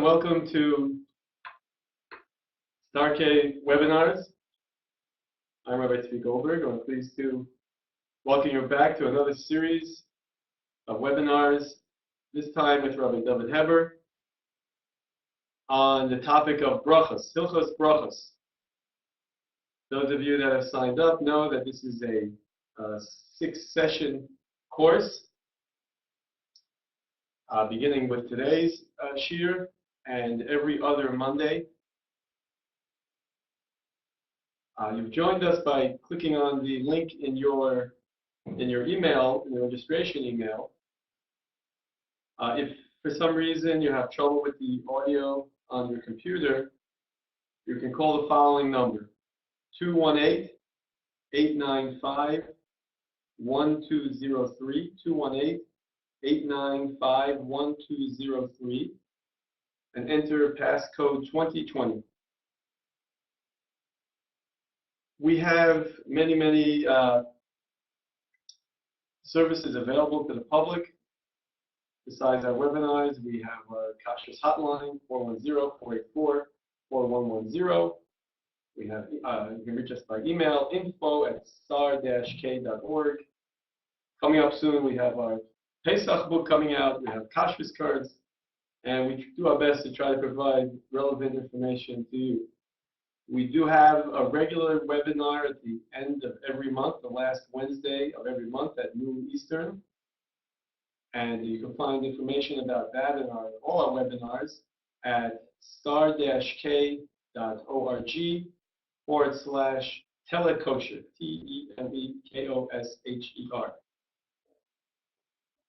Welcome to Starkey webinars. I'm Rabbi Goldberg. I'm pleased to welcome you back to another series of webinars, this time with Rabbi Dovid Heber, on the topic of Brochos, Hilchos Brochos. Those of you that have signed up know that this is a 6-session course, beginning with today's shiur and every other Monday. You've joined us by clicking on the link in your email, in the registration email. If for some reason you have trouble with the audio on your computer, you can call the following number: 218-895-1203, 218-895-1203, and enter passcode 2020. We have many services available to the public. Besides our webinars, we have our Kashrus hotline, 410-484-4110. We have, you can reach us by email, info@star-k.org. Coming up soon, we have our Pesach book coming out. We have Kashrus cards, and we do our best to try to provide relevant information to you. We do have a regular webinar at the end of every month, the last Wednesday of every month at noon Eastern. And you can find information about that in all our webinars at star-k.org/telekosher, TELEKOSHER.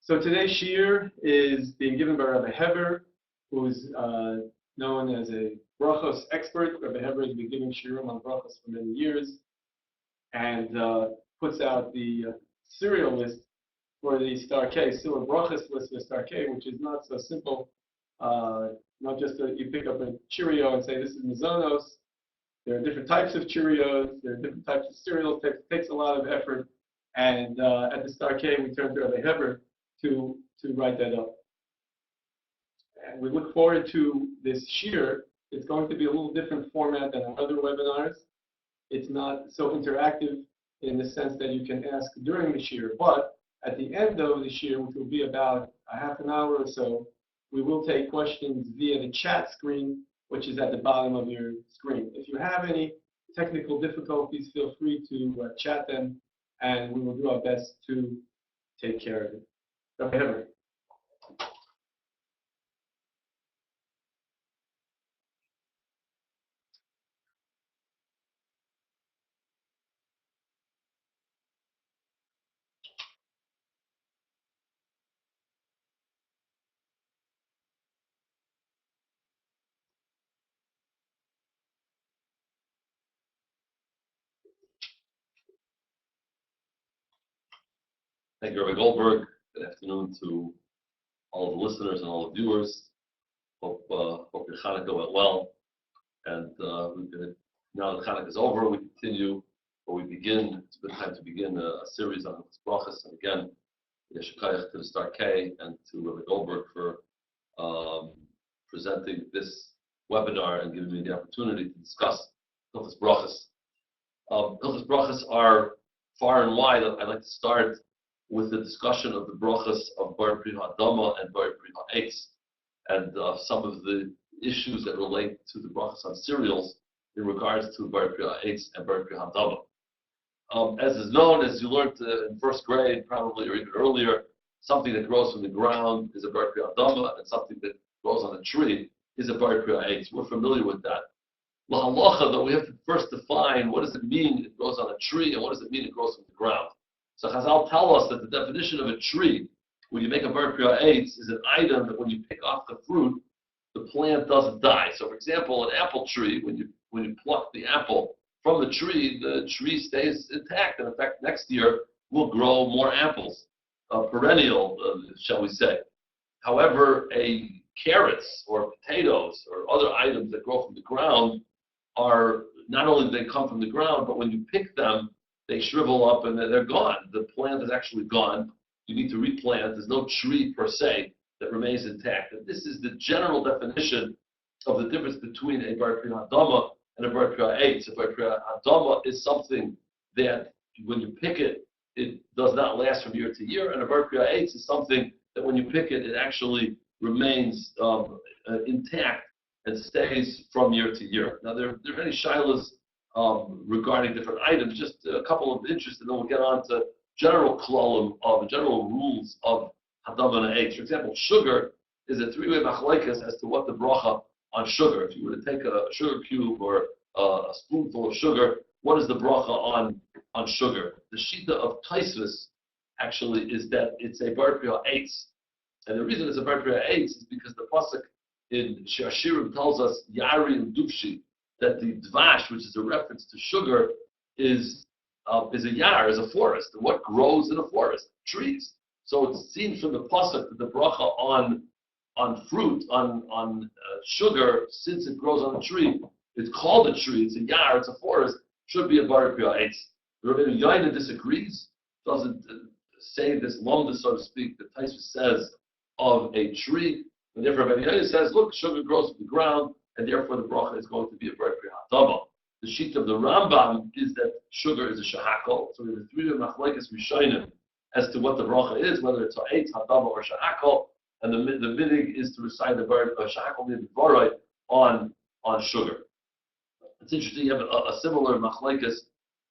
So today's shiur is being given by Rabbi Heber, who's known as a Brochos expert. Rabbi Heber has been giving shiurim on Brochos for many years, and puts out the serial list for the Starkey, still a Brochos list for Starkey, which is not so simple. Not just that you pick up a Cheerio and say this is Mazonos. There are different types of Cheerios. There are different types of cereals. It takes a lot of effort, and at the Starkey we turn to Rabbi Heber to write that up. And we look forward to this shiur. It's going to be a little different format than our other webinars. It's not so interactive in the sense that you can ask during the shiur, but at the end of the shiur, which will be about a half an hour or so, we will take questions via the chat screen, which is at the bottom of your screen. If you have any technical difficulties, feel free to chat them, and we will do our best to take care of it. Rabbi Heber. Thank you, Rabbi Goldberg. Good afternoon to all the listeners and all the viewers. Hope your Hanukkah went well. And now that Hanukkah is over, we continue, or we begin. It's a good time to begin a series on Hilchos Brochos. And again, Yeshukayach to the Starkey and to Rabbi Goldberg for presenting this webinar and giving me the opportunity to discuss Hilchos Brochos. Hilchos Brochos are far and wide. I'd like to start with the discussion of the Brochos of Bar Pri Ha'adama and Bar Pri Ha'etz, and some of the issues that relate to the Brochos on cereals in regards to Bar Pri Ha'etz and Bar Pri Ha'adama. As is known, as you learned in first grade, probably, or even earlier, something that grows from the ground is a Bar Pri Ha'adama, and something that grows on a tree is a Bar Pri Ha'etz. We're familiar with that. L'halacha, though, we have to first define what does it mean it grows on a tree and what does it mean it grows from the ground. So Chazal tell us that the definition of a tree, when you make a Bar Pri Ha'etz, is an item that when you pick off the fruit, the plant doesn't die. So, for example, an apple tree, when you pluck the apple from the tree stays intact, and in fact, next year will grow more apples, perennial, shall we say. However, carrots or potatoes or other items that grow from the ground are not only do they come from the ground, but when you pick them, they shrivel up and they're gone. The plant is actually gone. You need to replant. There's no tree per se that remains intact. And this is the general definition of the difference between a bar priya hadama and a bar priya eitz. A bar priya hadama is something that when you pick it, it does not last from year to year, and a bar priya eitz is something that when you pick it, it actually remains intact and stays from year to year. Now, there are many shilas regarding different items, just a couple of interests, and then we'll get on to general klalim of general rules of hadam and eitz. For example, sugar is a three-way machlekes as to what the bracha on sugar. If you were to take a sugar cube or a spoonful of sugar, what is the bracha on sugar? The shita of Kashrus actually is that it's a bar priya eitz. And the reason it's a bar priya eitz is because the pasuk in Shashirim tells us Yari and Dubshi that the dvash, which is a reference to sugar, is a yar, is a forest. And what grows in a forest? Trees. So it's seen from the pasuk that the bracha on fruit, on sugar, since it grows on a tree, it's called a tree. It's a yar. It's a forest. Should be a bar priya eitz. Rabbi Yaina disagrees. Doesn't say this lumda, so to speak. The Tosfos says of a tree. And therefore, Rabbi Yaina says, look, sugar grows from the ground, and therefore the bracha is going to be a bar priya hadama. The sheet of the Rambam is that sugar is a shahakol. So we have three machlekes rishonim as to what the bracha is, whether it's a eitz, hadama, or shahakol. And the midig is to recite the shahakol midvaroi on sugar. It's interesting. You have a similar machlekes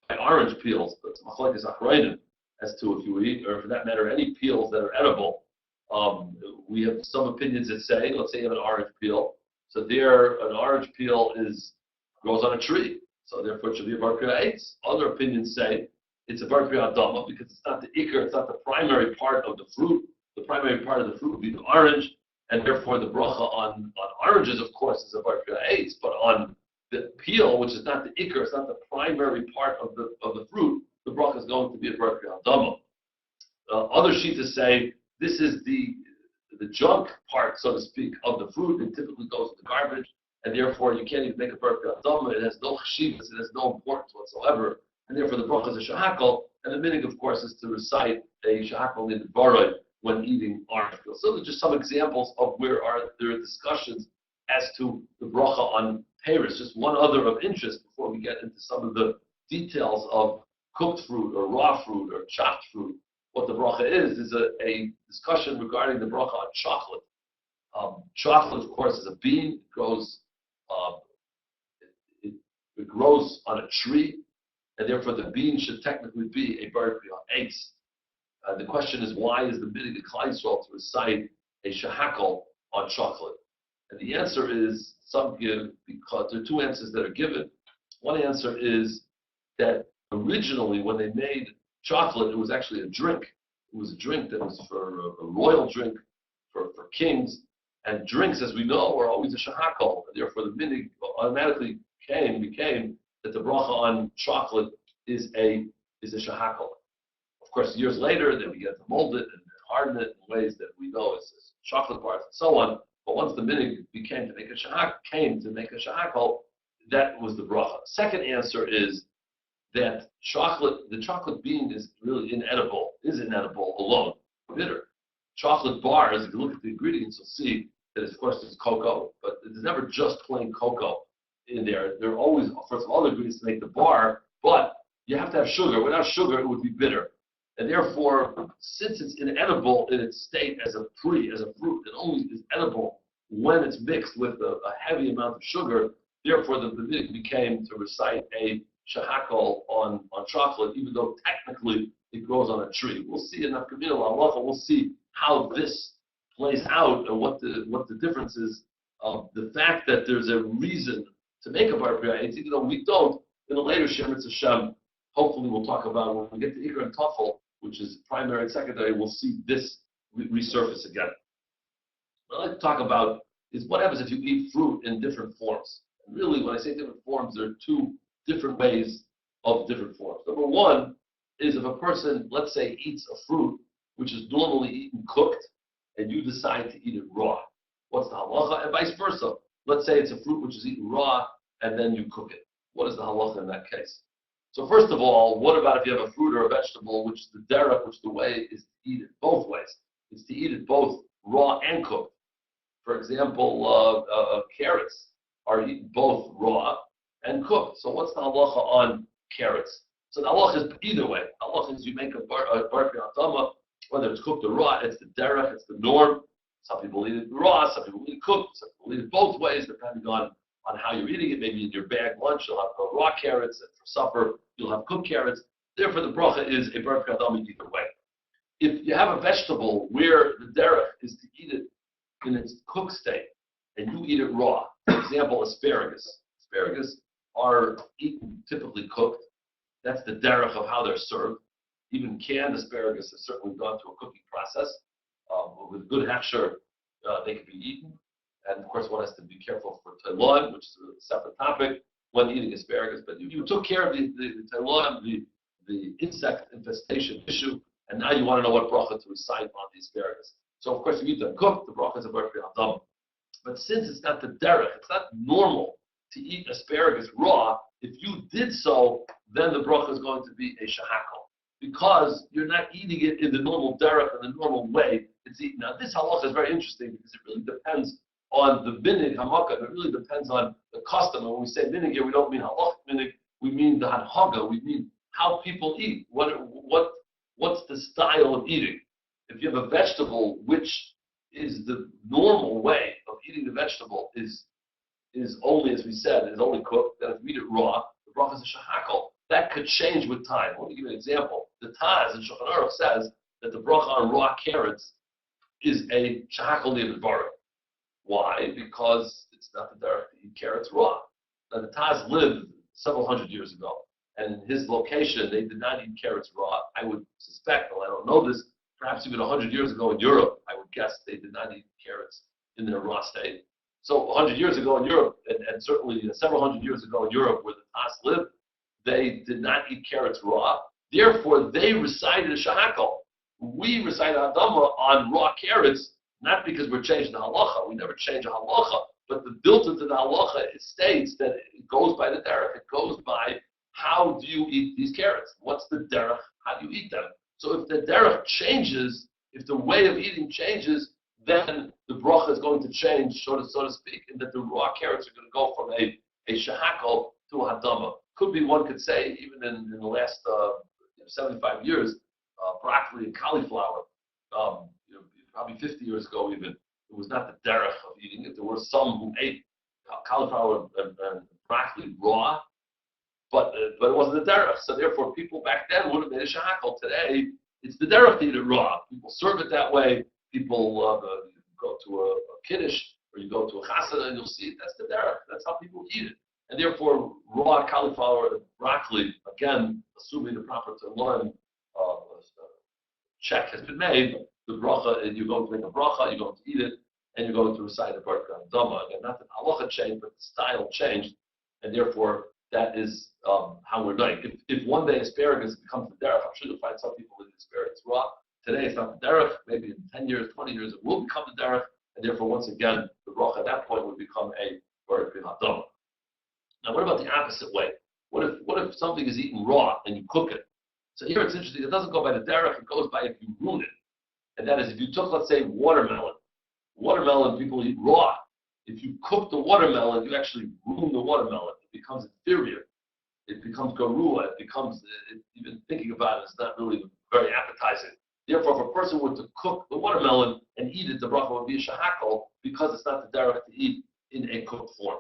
by orange peels, but it's machlekes achronim as to if you eat, or for that matter, any peels that are edible. We have some opinions that say, let's say you have an orange peel. So there, an orange peel grows on a tree. So therefore it should be a bar priya eitz. Other opinions say it's a bar priya hadama because it's not the ikar, it's not the primary part of the fruit. The primary part of the fruit would be the orange, and therefore the bracha on oranges, of course, is a bar priya eitz. But on the peel, which is not the ikar, it's not the primary part of the fruit, the bracha is going to be a bar priya hadama. Other shitas say this is the junk part, so to speak, of the fruit. It typically goes in the garbage, and therefore you can't even make a bar priya hadama. It has no cheshivas, it has no importance whatsoever, and therefore the bracha is a shahakol. And the minig, of course, is to recite a shahakol in the baroi when eating orange peel. So they're just some examples of there are discussions as to the bracha on Paris. Just one other of interest before we get into some of the details of cooked fruit or raw fruit or chopped fruit. What the bracha is a discussion regarding the bracha on chocolate. Chocolate, of course, is a bean. It grows on a tree, and therefore the bean should technically be a bar priya eitz. The question is, why is the midig of Klal Yisrael to recite a shahakol on chocolate? And the answer is, some give, because there are two answers that are given. One answer is that originally when they made chocolate, it was actually a drink. It was a drink that was for a royal drink for kings. And drinks, as we know, are always a shahakol. And therefore the minig automatically became that the bracha on chocolate is a shahakol. Of course, years later, they began to mold it and harden it in ways that we know as chocolate bars and so on. But once the minig came to make a shahakol, that was the bracha. Second answer is that the chocolate bean is really inedible alone, bitter. Chocolate bars, if you look at the ingredients, you'll see that, of course, there's cocoa, but there's never just plain cocoa in there. There are always, of course, other ingredients to make the bar, but you have to have sugar. Without sugar, it would be bitter. And therefore, since it's inedible in its state as a fruit, it only is edible when it's mixed with a heavy amount of sugar. Therefore, the minig became to recite a shahakol on chocolate, even though technically it grows on a tree. We'll see in Nafkamina Halacha, we'll see how this plays out and what the difference is. The fact that there's a reason to make a bar priya eitz, even though we don't, in a later Shemitz Hashem, hopefully we'll talk about when we get to Ikar and Tafel, which is primary and secondary, we'll see this resurface again. What I'd like to talk about is what happens if you eat fruit in different forms. And really, when I say different forms, there are two different ways of different forms. Number one is if a person, let's say, eats a fruit which is normally eaten cooked, and you decide to eat it raw. What's the halacha? And vice versa. Let's say it's a fruit which is eaten raw, and then you cook it. What is the halacha in that case? So first of all, what about if you have a fruit or a vegetable, which the derech, which the way is to eat it both ways. It's to eat it both raw and cooked. For example, carrots are eaten both raw and cooked. So what's the halacha on carrots? So the halacha is either way. Halacha is you make a bar adama, whether it's cooked or raw, it's the derech, it's the norm. Some people eat it raw, some people eat it cooked, some people eat it both ways, depending on how you're eating it. Maybe in your bag lunch, you'll have raw carrots, and for supper, you'll have cooked carrots. Therefore, the bracha is a bar adama either way. If you have a vegetable where the derech is to eat it in its cooked state, and you eat it raw, for example, asparagus. Asparagus are eaten typically cooked. That's the derech of how they're served. Even canned asparagus has certainly gone through a cooking process. With good hechsher, they can be eaten. And of course, one has to be careful for tailon, which is a separate topic when eating asparagus. But you took care of the tailon, the insect infestation issue, and now you want to know what bracha to recite on the asparagus. So of course, if you eat them cooked, the bracha is a bar adam. But since it's not the derech, it's not normal to eat asparagus raw. If you did so, then the bracha is going to be a shahakal, because you're not eating it in the normal derech, in the normal way it's eaten. Now, this halacha is very interesting because it really depends on the minig hamakah. It really depends on the custom. And when we say minig here, we don't mean halach minig. We mean the hanhaga. We mean how people eat. What's the style of eating? If you have a vegetable, which is the normal way of eating the vegetable, is only, as we said, is only cooked. Then if you eat it raw, the bracha is a shahakal. That could change with time. Let me give you an example. The Taz in Shulchan Aruch says that the bracha on raw carrots is a shahakal li'advarim. Why? Because it's not the derech to eat carrots raw. Now the Taz lived several hundred years ago, and in his location, they did not eat carrots raw. I would suspect, well, I don't know this, perhaps even 100 years ago in Europe, I would guess they did not eat carrots in their raw state. So 100 years ago in Europe, and certainly several hundred years ago in Europe where the Taz lived, they did not eat carrots raw. Therefore, they recited a shahakal. We recite Adama on raw carrots, not because we're changing the halacha. We never change a halacha. But the built into the halacha, it states that it goes by the derech. It goes by how do you eat these carrots? What's the derech? How do you eat them? So if the derech changes, if the way of eating changes, then the bracha is going to change, so to speak, and that the raw carrots are going to go from a shahakal to a hadama. Could be, one could say, even in the last 75 years, broccoli and cauliflower, probably 50 years ago even, it was not the derech of eating it. There were some who ate cauliflower and broccoli raw, but it wasn't the derech. So therefore, people back then would have made a shahakal. Today, it's the derech to eat it raw. People serve it that way. People go to a kiddush, or you go to a chasana, and you'll see it. That's the derech. That's how people eat it. And therefore, raw cauliflower and broccoli, again, assuming the proper learn check has been made, the bracha, you're going to make a bracha, you're going to eat it, and you're going to recite the Baruch Dama. Again, not the halacha changed, but the style changed, and therefore, that is how we're doing. If one day asparagus becomes the derech, I'm sure you'll find some people eating asparagus raw. Today, it's not the derech. Maybe in 10 years, 20 years, it will become the derech, and therefore, once again, the bracha at that point would become a Baruch Dama. Now, what about the opposite way? What if something is eaten raw and you cook it? So here it's interesting. It doesn't go by the derech. It goes by if you ruin it. And that is, if you took, let's say, watermelon. Watermelon people eat raw. If you cook the watermelon, you actually ruin the watermelon. It becomes inferior. It becomes garua. Even thinking about it, it's not really very appetizing. Therefore, if a person were to cook the watermelon and eat it, the bracha would be a shahakal, because it's not the derech to eat in a cooked form.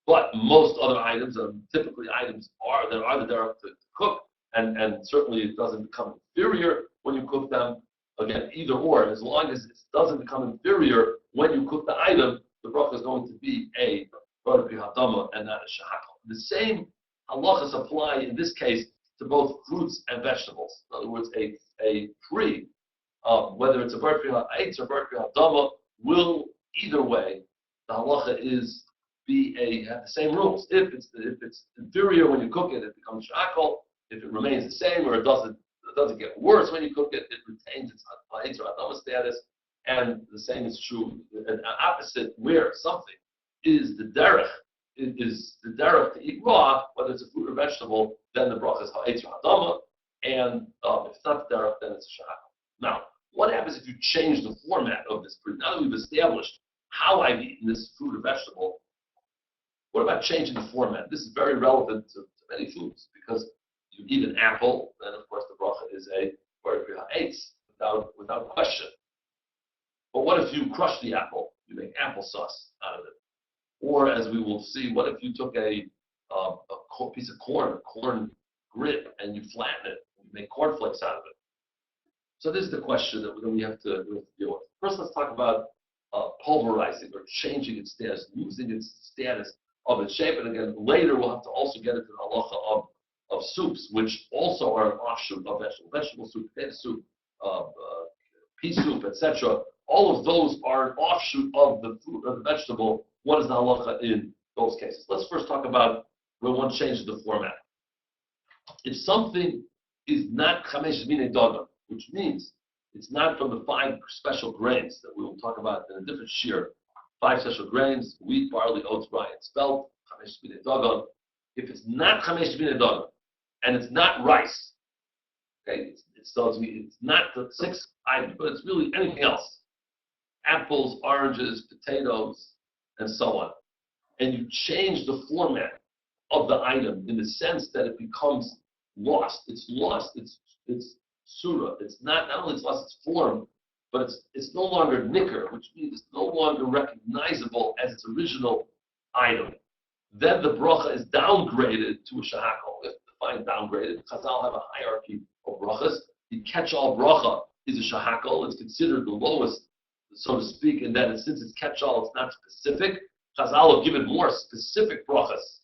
But most other items, typically items that are the derech to cook, and certainly it doesn't become inferior when you cook them. Again, either or, as long as it doesn't become inferior when you cook the item, the bracha is going to be a baruch hadama and not a shahakal. The same halachas apply in this case to both fruits and vegetables. In other words, a tree, whether it's a baruch ha'etz or baruch hadama, will either way, the halacha is have the same rules. If it's inferior when you cook it, it becomes shahakal. If it remains the same, or it doesn't get worse when you cook it, it retains its ha'etz or hadama status. And the same is true, an opposite, where something is the derech, to eat raw, whether it's a fruit or vegetable, then the bracha is ha'etz or hadama, and if it's not the derech, then it's shahakal. Now, what happens if you change the format of this fruit? Now that we've established how I've eaten this fruit or vegetable. What about changing the format? This is very relevant to many foods because you eat an apple, then of course the bracha is a eitz without question. But what if you crush the apple? You make applesauce out of it. Or as we will see, what if you took a piece of corn, a corn grip, and you flatten it, and you make cornflakes out of it? So this is the question that we have to deal with. First, let's talk about pulverizing or changing its status, losing its status of its shape. And again, later we'll have to also get into the halacha of soups, which also are an offshoot of vegetable soup, potato soup, pea soup, etc. All of those are an offshoot of the fruit or the vegetable. What is the halacha in those cases? Let's first talk about when one changes the format. If something is not chamesh minei dagan, which means it's not from the 5 special grains that we will talk about in a different shiur, 5 special grains: wheat, barley, oats, rye, and spelt, chamesh minei dagan. If it's not chamesh minei dagan, and it's not rice, okay, it's not the 6 items, but it's really anything else: apples, oranges, potatoes, and so on. And you change the format of the item in the sense that it becomes lost. It's lost its surah. It's not only it's lost its form, but it's no longer nicker, which means it's no longer recognizable as its original item. Then the bracha is downgraded to a shahakol. If defined downgraded, Chazal have a hierarchy of brachas. The catch-all bracha is a shahakol. It's considered the lowest, so to speak, in that since it's catch-all, it's not specific. Chazal have given more specific brachas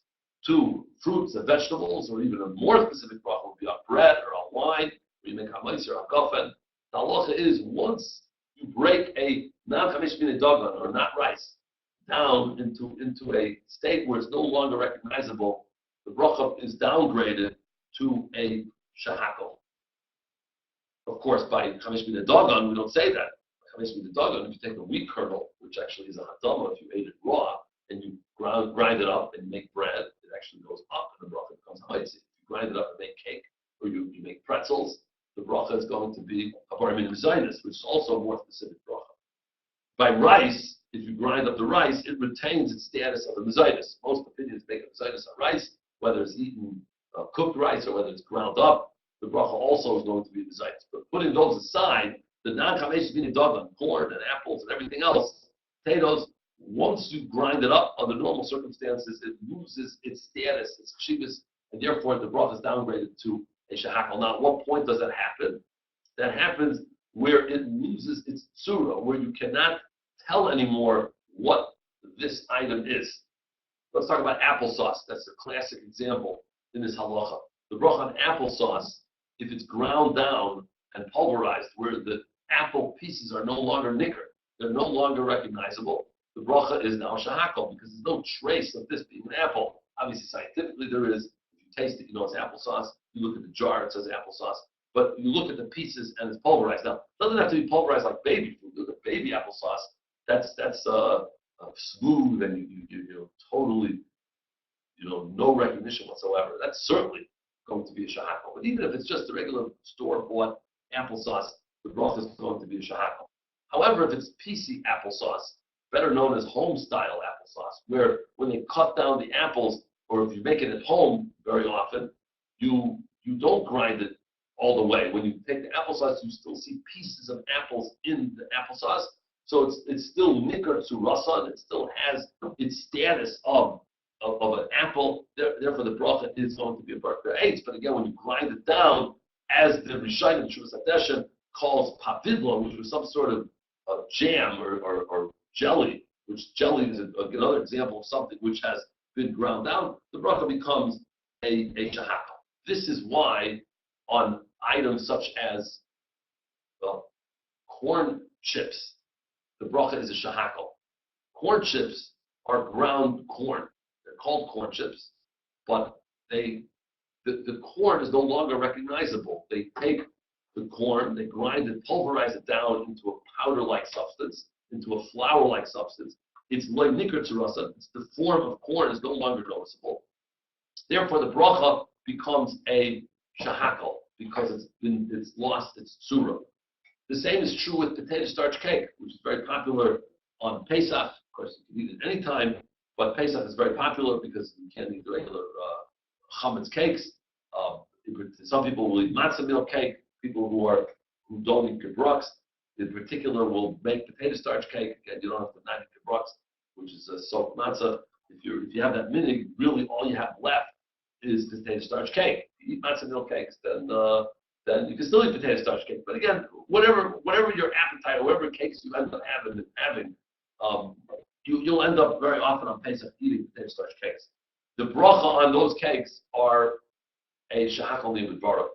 to fruits and vegetables, or even a more specific bracha would be on bread or on wine, or you make hamayis or hagafen. The halacha is once you break a non-chamesh minei dagan or not rice down into a state where it's no longer recognizable, the bracha is downgraded to a shahakol. Of course, by chamesh minei dagan, we don't say that. Chamesh minei dagan, if you take a wheat kernel, which actually is a hadama, if you ate it raw and you grind it up and make bread, it actually goes up and the bracha becomes hamayis. If you grind it up and make cake, or you make pretzels, the bracha is going to be a barmin mezainis, which is also a more specific bracha. By rice, if you grind up the rice, it retains its status of a mezainis. Most opinions make a mezainis on rice, whether it's eaten cooked rice or whether it's ground up. The bracha also is going to be mezainis. But putting those aside, the non-chamesh minei dagan, corn and apples and everything else, potatoes, once you grind it up under normal circumstances, it loses its status, its chivas, and therefore the bracha is downgraded to a shahakal. Now, at what point does that happen? That happens where it loses its tzura, where you cannot tell anymore what this item is. Let's talk about applesauce. That's a classic example in this halacha. The bracha on applesauce, if it's ground down and pulverized, where the apple pieces are no longer nicker, they're no longer recognizable, the bracha is now shahakal because there's no trace of this being an apple. Obviously, scientifically there is. If you taste it, you know it's applesauce. You look at the jar, it says applesauce. But you look at the pieces and it's pulverized. Now, it doesn't have to be pulverized like baby food. Look at baby applesauce. That's smooth and you totally, no recognition whatsoever. That's certainly going to be a shahakal. But even if it's just a regular store-bought applesauce, the broth is going to be a shahakal. However, if it's piecey applesauce, better known as home-style applesauce, where when they cut down the apples, or if you make it at home very often, you don't grind it all the way. When you take the applesauce, you still see pieces of apples in the applesauce. So it's still nikar to rasa, and it still has its status of an apple. Therefore, the bracha is going to be a barker eitz. But again, when you grind it down, as the Rishayim Shuvas Hadeshen calls pavidla, which was some sort of jam or jelly, which jelly is another example of something which has been ground down, the bracha becomes a shahakal. This is why on items such as corn chips, the bracha is a shahakal. Corn chips are ground corn. They're called corn chips, but the corn is no longer recognizable. They take the corn, they grind it, pulverize it down into a powder-like substance, into a flour-like substance. It's like nikar tzurasa. It's the form of corn is no longer noticeable. Therefore, the bracha becomes a shahakal because it's lost its tzura. The same is true with potato starch cake, which is very popular on Pesach. course, you can eat it anytime, but Pesach is very popular because you can't eat the regular chametz cakes. Some people will eat matzah meal cake. People who don't eat gebrocks, in particular, will make potato starch cake. Again, you don't have to not eat gebrocks, which is a soaked matzah. If you have that minig, really all you have left is potato starch cake. If you eat matzah meal cakes, then you can still eat potato starch cake. But again, whatever your appetite, or whatever cakes you end up having, you'll end up very often on Pesach eating potato starch cakes. The bracha on those cakes are a shahakal nivud.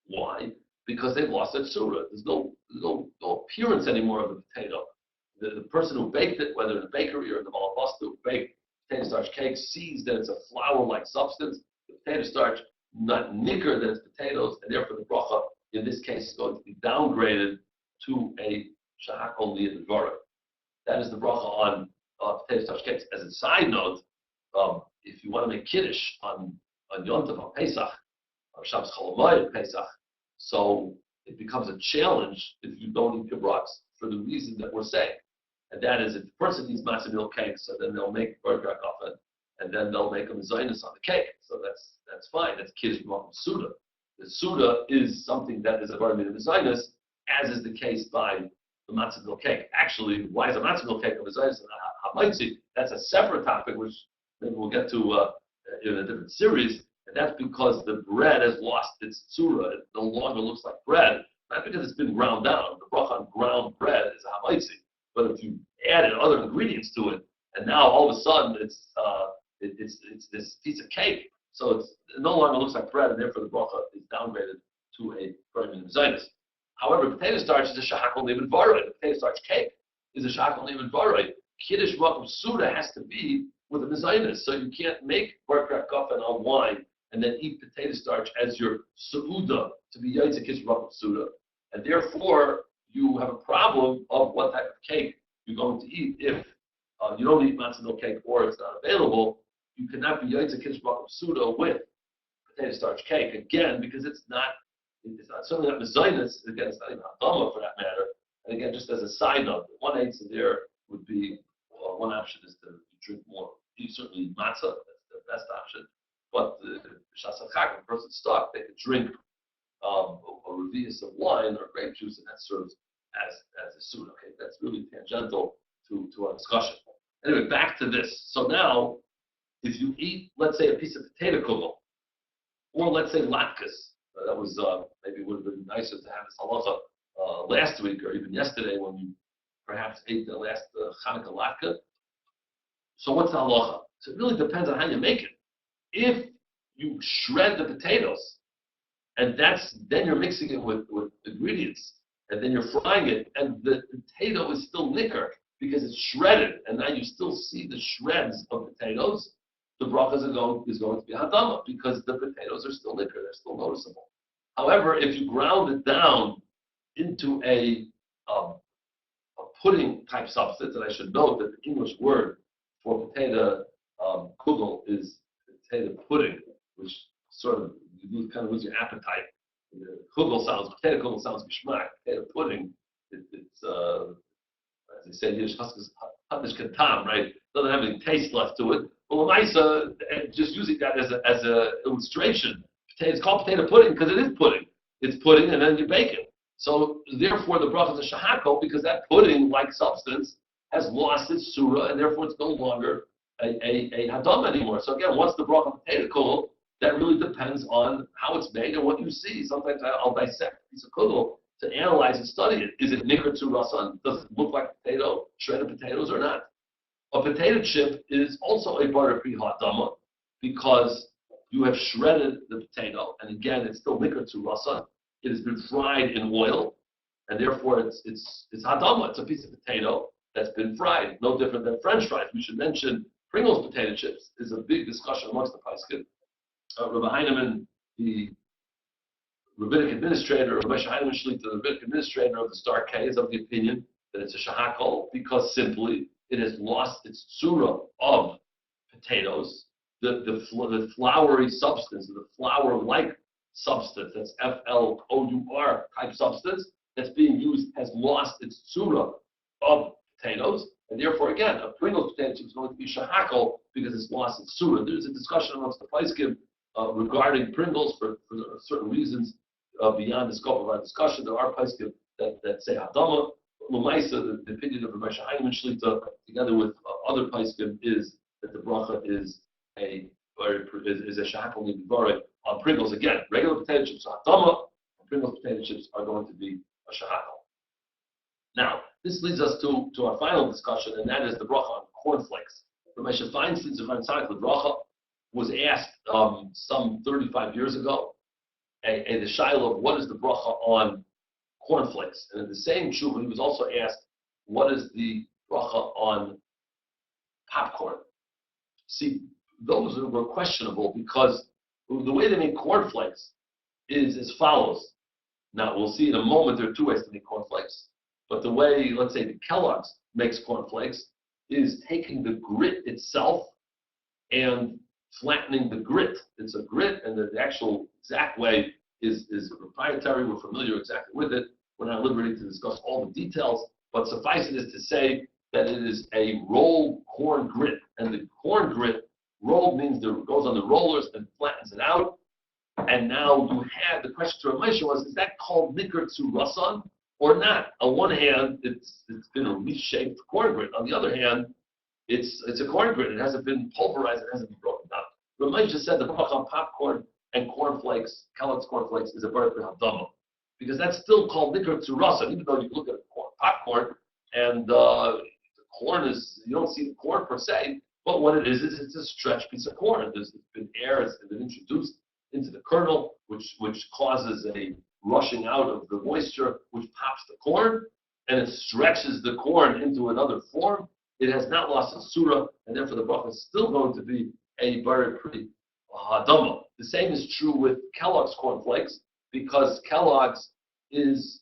Why? Because they've lost their surah. There's no appearance anymore of the potato. The person who baked it, whether in the bakery or in the malabasta who baked potato starch cake, sees that it's a flour-like substance. The potato starch not nicker than its potatoes, and therefore the bracha in this case is going to be downgraded to a shahakal nivud. That is the bracha on potato starch cakes. As a side note, if you want to make kiddush on Yom Tov on Pesach, or Shabbos Chol Hamoed Pesach, so it becomes a challenge if you don't eat gebrocks for the reason that we're saying, and that is if the person eats matzah meal cake, so then they'll make Goldberg oven, and then they'll make a mezainis on the cake. So that's fine. That's kiddush from Suda. The Suda is something that is a bar mitzvah mezainis, as is the case by the matzah meal cake. Actually, why is a matzah meal cake a mezainis and not hamaitzi? That's a separate topic, which maybe we'll get to in a different series. And that's because the bread has lost its tzura. It no longer looks like bread, not because it's been ground down. The bracha on ground bread is a hamaitzi. But if you added other ingredients to it, and now all of a sudden it's this piece of cake, so it no longer looks like bread, and therefore the bracha is downgraded to a permanent zionist. However, potato starch is a shahakal nivud varoi. The potato starch cake is a shahakal nivud varoi. Kiddush makom suda has to be with a mezainis, so you can't make barkrak kafan on wine and then eat potato starch as your seuda to be yaitz kiddush makom suda, and therefore you have a problem of what type of cake you're going to eat. If you don't eat matzah meal cake or it's not available, you cannot be yaitz kiddush makom suda with potato starch cake again, because it's certainly not mezainis. Again, it's not even hadama for that matter. And again, just as a side note, one answer there would be one option is to drink more. You certainly eat matzah, that's the best option. But the shasachak, when a person's stuck, they could drink a revius of wine or grape juice, and that serves as a suda. Okay, that's really tangential to our discussion. Anyway, back to this. So now, if you eat, let's say, a piece of potato kugel, or let's say latkes, that was maybe would have been nicer to have this halacha last week or even yesterday when you perhaps ate the last Chanukah latke. So what's the halacha? So it really depends on how you make it. If you shred the potatoes, and then you're mixing it with ingredients, and then you're frying it, and the potato is still nicker because it's shredded, and now you still see the shreds of potatoes, the bracha is going to be hadama because the potatoes are still nicker, they're still noticeable. However, if you ground it down into a pudding type substance, and I should note that the English word for potato kugel is potato pudding, which sort of you kind of lose your appetite. Potato kugel sounds geschmack. Potato pudding, it's as they say, Yiddish hatish katam, right? Doesn't have any taste left to it. Well, Lamaisa, just using that as a illustration, it's called potato pudding because it is pudding. It's pudding, and then you bake it. So therefore, the bracha is a shahakol because that pudding-like substance has lost its surah, and therefore it's no longer a hadam anymore. So again, what's the bracha potato kugel? That really depends on how it's made and what you see. Sometimes I'll dissect a piece of kugel to analyze and study it. Is it nicker to rasan? Does it look like potato, shredded potatoes, or not? A potato chip is also a bar pri hadama because you have shredded the potato, and again, it's still nicker to rasan. It has been fried in oil, and therefore it's hadama. It's a piece of potato that's been fried, no different than French fries. We should mention Pringles potato chips is a big discussion amongst the Paiskim. Rabbi Heinemann, the rabbinic administrator, Rabbi Heinemann Shlit, the rabbinic administrator of the Star K, is of the opinion that it's a shahakol because simply it has lost its surah of potatoes, the floury substance, the flour-like substance, that's FLOUR type substance that's being used has lost its surah of potatoes, And therefore, again, a Pringles potato chip is going to be shahakal because it's lost its surah. There's a discussion amongst the Paiskim regarding Pringles for certain reasons beyond the scope of our discussion. There are Paiskim that say hadama. L'maisa, the opinion of Rabbi Shahayim and Shlita, together with other Paiskim, is that the bracha is a shahakal nidivare on Pringles. Again, regular potato chips are hadama, and Pringles potato chips are going to be a shahakal. Now, this leads us to our final discussion, and that is the bracha on cornflakes. Rabbi Feinstein, the bracha was asked some 35 years ago, and the shaila of what is the bracha on cornflakes. And in the same tshuva, he was also asked, what is the bracha on popcorn? See, those were questionable because the way they make cornflakes is as follows. Now, we'll see in a moment there are two ways to make cornflakes. But the way, let's say, the Kellogg's makes cornflakes is taking the grit itself and flattening the grit. It's a grit, and the actual exact way is proprietary. We're familiar exactly with it. We're not at liberty to discuss all the details, but suffice it is to say that it is a rolled corn grit. And the corn grit, rolled means it goes on the rollers and flattens it out. And now you had, the question to Ramesha was, is that called nikr to rasan or not? On one hand, it's been a reshaped corn grit. On the other hand, it's a corn grit. It hasn't been pulverized. It hasn't been broken down. Ramesha said the bracha on popcorn and cornflakes, Kellogg's cornflakes, is a barak b'hadama, because that's still called nikr to rasan, even though you look at popcorn and the corn is, you don't see the corn per se, but what it is it's a stretched piece of corn. There's been air has been introduced into the kernel, which causes a rushing out of the moisture, which pops the corn, and it stretches the corn into another form. It has not lost its surah, and therefore the bracha is still going to be a very pretty hadama. The same is true with Kellogg's cornflakes, because Kellogg's is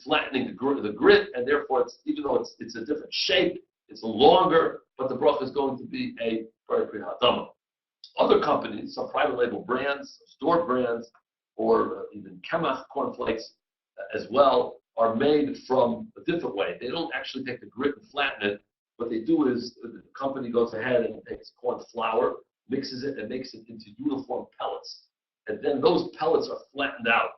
flattening the grit, and therefore even though it's a different shape, it's longer, but the bracha is going to be a very pretty hadama. Other companies, some private label brands, store brands, or even Kemach cornflakes as well, are made from a different way. They don't actually take the grit and flatten it. What they do is the company goes ahead and takes corn flour, mixes it, and makes it into uniform pellets. And then those pellets are flattened out.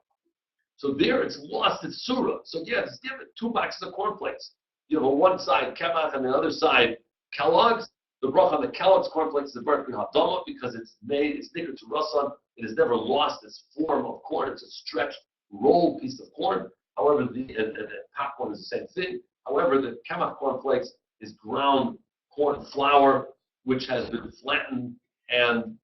So there it's lost its surah. So yeah, just give it 2 boxes of cornflakes. You know, on one side Kemach and the other side Kellogg's. The bracha on the Kellogg's cornflakes is a barak b'hadama because it's nikr to rasan. It has never lost its form of corn. It's a stretched, rolled piece of corn. However, the popcorn is the same thing. However, the Kemach cornflakes is ground corn flour, which has been flattened and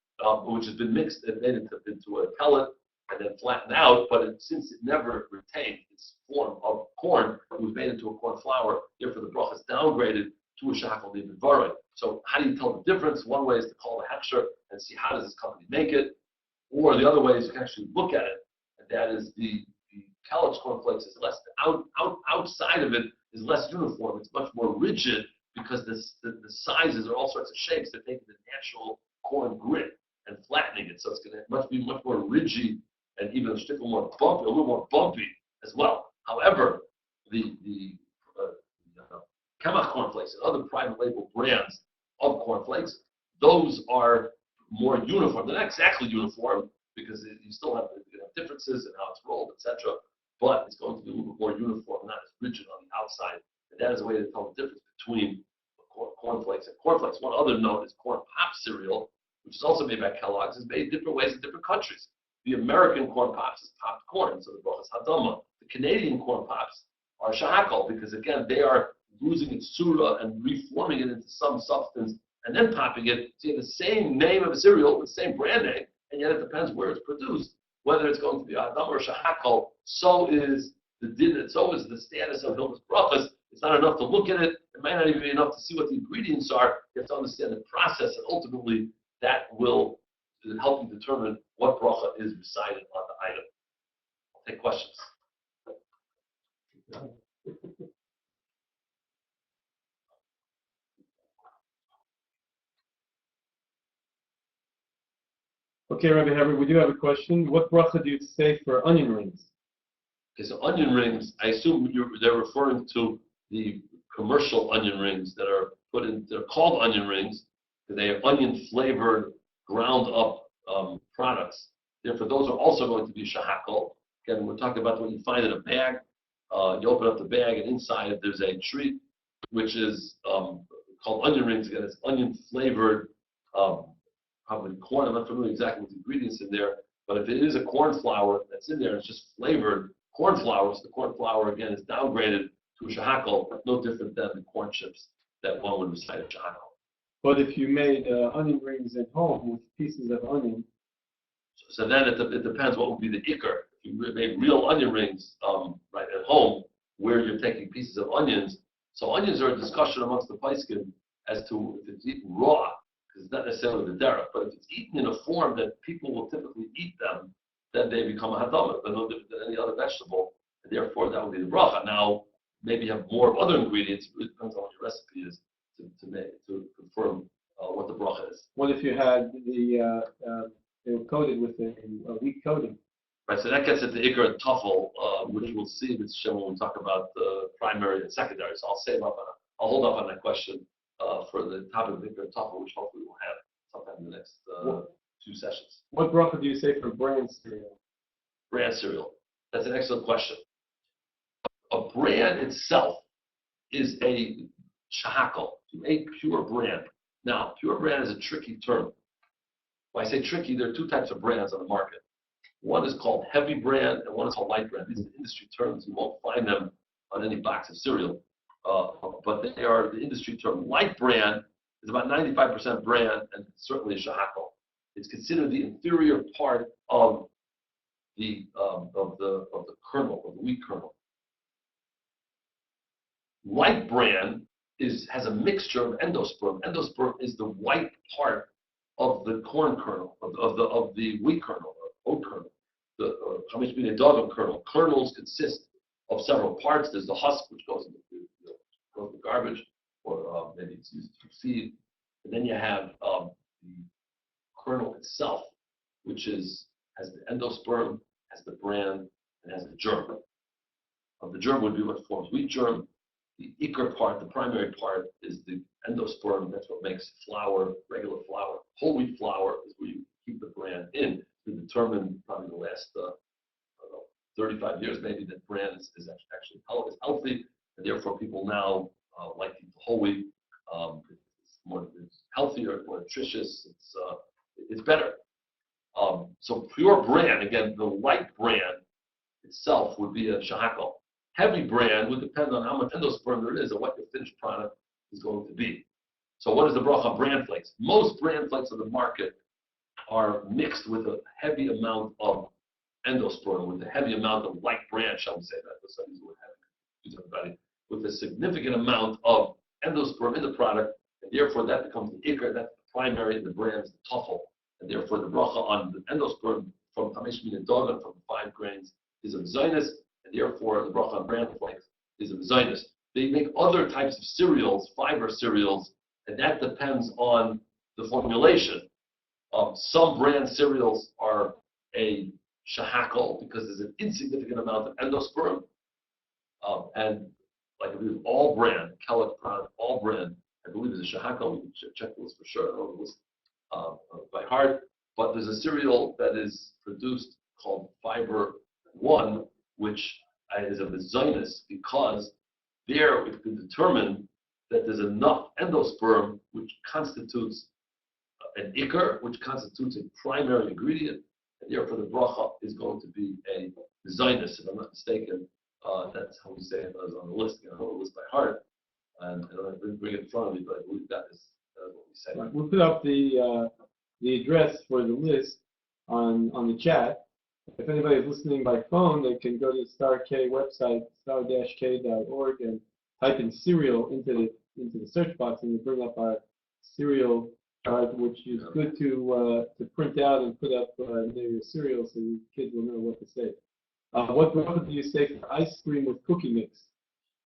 which has been mixed and made into a pellet and then flattened out. But since it never retained its form of corn, it was made into a corn flour. Therefore, the bracha is downgraded to a shahakal nidivare. So how do you tell the difference? One way is to call the hechsher and see how does this company make it, or the other way is you can actually look at it, and that is the Kellogg's cornflakes is less outside of it is less uniform. It's much more rigid because the sizes are all sorts of shapes. They're taking the natural corn grit and flattening it, so it's going to be much more rigid and even a little more bumpy as well. However, the Kemach cornflakes and other private label brands of cornflakes, those are more uniform. They're not exactly uniform because you still have differences in how it's rolled, etc. But it's going to be a little bit more uniform, not as rigid on the outside. And that is a way to tell the difference between cornflakes and cornflakes. One other note is corn pop cereal, which is also made by Kellogg's, is made different ways in different countries. The American corn pops is popped corn, so the bracha is hadama. The Canadian corn pops are shahakal because again they are losing its surah and reforming it into some substance and then popping it. So you have the same name of a cereal, the same brand name, and yet it depends where it's produced, whether it's going to be hadama or shahakal. So is the status of Hilchos Brochos. It's not enough to look at it. It might not even be enough to see what the ingredients are. You have to understand the process, and ultimately that will help you determine what bracha is recited on the item. I'll take questions. Okay, Rabbi Heber, we do have a question. What bracha do you say for onion rings? Okay, so onion rings, I assume they're referring to the commercial onion rings that are they're called onion rings, because they are onion flavored, ground up products. Therefore, those are also going to be shahakol. Again, we're talking about what you find in a bag. You open up the bag, and inside there's a treat, which is called onion rings. Again, it's onion flavored, probably corn. I'm not familiar exactly with the ingredients in there, but if it is a corn flour that's in there, it's just flavored corn flour. So the corn flour, again, is downgraded to a shahakol, no different than the corn chips that one would recite a shahakol. But if you made onion rings at home with pieces of onion, so then it depends what would be the ikr. If you made real onion rings right at home, where you're taking pieces of onions. So onions are a discussion amongst the paiskim as to if it's eaten raw, because it's not necessarily the derech, but if it's eaten in a form that people will typically eat them, then they become a hadamah. They're no different than any other vegetable, and therefore that would be the bracha. Now, maybe you have more other ingredients. It depends on what your recipe is to confirm what the bracha is. what if you had they were coated with a wheat coating? Right, so that gets at the ikr and tuffle, which we'll see when we talk about the primary and secondary. So I'll hold up on that question for the topic of ikr and tuffle, which hopefully we'll have sometime in the next 2 sessions. What bracha do you say for bran cereal? Bran cereal. That's an excellent question. A bran itself is a shahakol, a pure bran. Now, pure bran is a tricky term. When I say tricky, there are 2 types of brands on the market. One is called heavy bran, and one is called light bran. These are industry terms. You won't find them on any box of cereal, but they are the industry term. Light bran is about 95% bran, and certainly shahakol. It's considered the inferior part of the kernel, of the wheat kernel. Light bran has a mixture of endosperm. Endosperm is the white part of the corn kernel, of the wheat kernel, or oat kernel, the chametz b'nei dagim kernel. Kernels consist of several parts. There's the husk, which goes into the garbage, or maybe it's used for seed. And then you have the kernel itself, which has the endosperm, has the bran, and has the germ. The germ would be what forms wheat germ. The ikr part, the primary part, is the endosperm. That's what makes flour, regular flour. Whole wheat flour is where you keep the bran in to determine probably the last 35 years maybe that bran is actually healthy, and therefore people now like to eat the whole wheat. It's healthier, more nutritious. It's better. So pure bran, again, the light bran itself would be a shahakol. Heavy bran would depend on how much endosperm there is and what your finished product is going to be. So what is the bracha on bran flakes? Most bran flakes on the market are mixed with a heavy amount of endosperm, with a heavy amount of light bran, shall we say that, because some would have everybody, with a significant amount of endosperm in the product, and therefore that becomes the ikr, that's the primary, and the bran is the tuffle. And therefore the bracha on the endosperm from chametz b'nei dagim, from the 5 grains, is a mezainis, and therefore the bracha on bran flakes is a mezainis. They make other types of cereals, fiber cereals, and that depends on the formulation. Some bran cereals are a shahakol because there's an insignificant amount of endosperm, and like I believe all bran, Kellogg product, all bran, I believe is a shahakol. We can check the list for sure. I don't know the list by heart, but there's a cereal that is produced called Fiber One, which is a mezainis because there it can determine that there's enough endosperm which constitutes an ikr, which constitutes a primary ingredient, and therefore the bracha is going to be a mezainis, if I'm not mistaken. That's how we say it on the list. I know the list by heart, and I don't bring it in front of me, but I believe that is what we say. Right. We'll put up the address for the list on the chat. If anybody is listening by phone, they can go to the Star K website, star-k.org, and type in cereal into the search box, and you bring up our cereal chart, which is good to print out and put up near your cereal so your kids will know what to say. What bracha do you say for ice cream with cookie mix?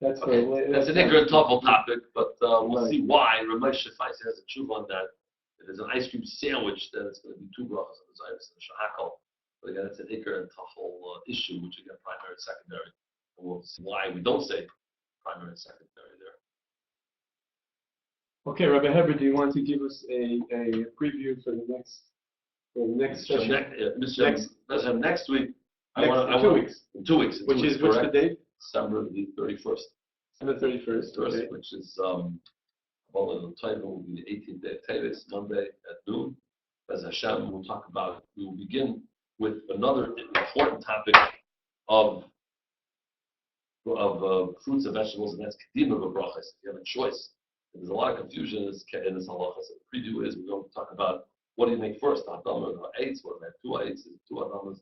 That's okay. That's an ikr and tuffle topic, but we'll see why. Ramesh Shafai has a truth on that. If there's an ice cream sandwich, then it's going to be 2 brachas on the zayis and shahakol. But again, it's an ikr and tuffle issue, which again, primary and secondary. And we'll see why we don't say primary and secondary there. Okay, Rabbi Heber, do you want to give us a preview for the next session? Next week. In 2 weeks. In 2 weeks. Which is what's the date? December the 31st. December 31st. Okay. Which is the title will be the 18th day of Teves, Monday at noon. As Hashem, we will begin with another important topic of fruits and vegetables, and that's kedima b'brachos. You have a choice. There's a lot of confusion in this halacha. So the preview is we're going to talk about what do you make first, the hadamah, the eights, what if I have 2 eights, is it 2 hadamas,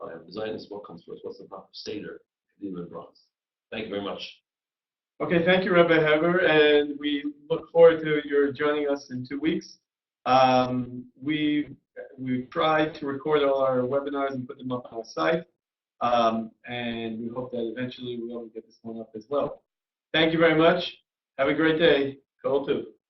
I have designers, what comes first, what's the proper seder, kedima b'brachos. Thank you very much. Okay, thank you, Rabbi Heber, and we look forward to your joining us in 2 weeks. We try to record all our webinars and put them up on our site, and we hope that eventually we'll be able to get this one up as well. Thank you very much. Have a great day. Kol Tov.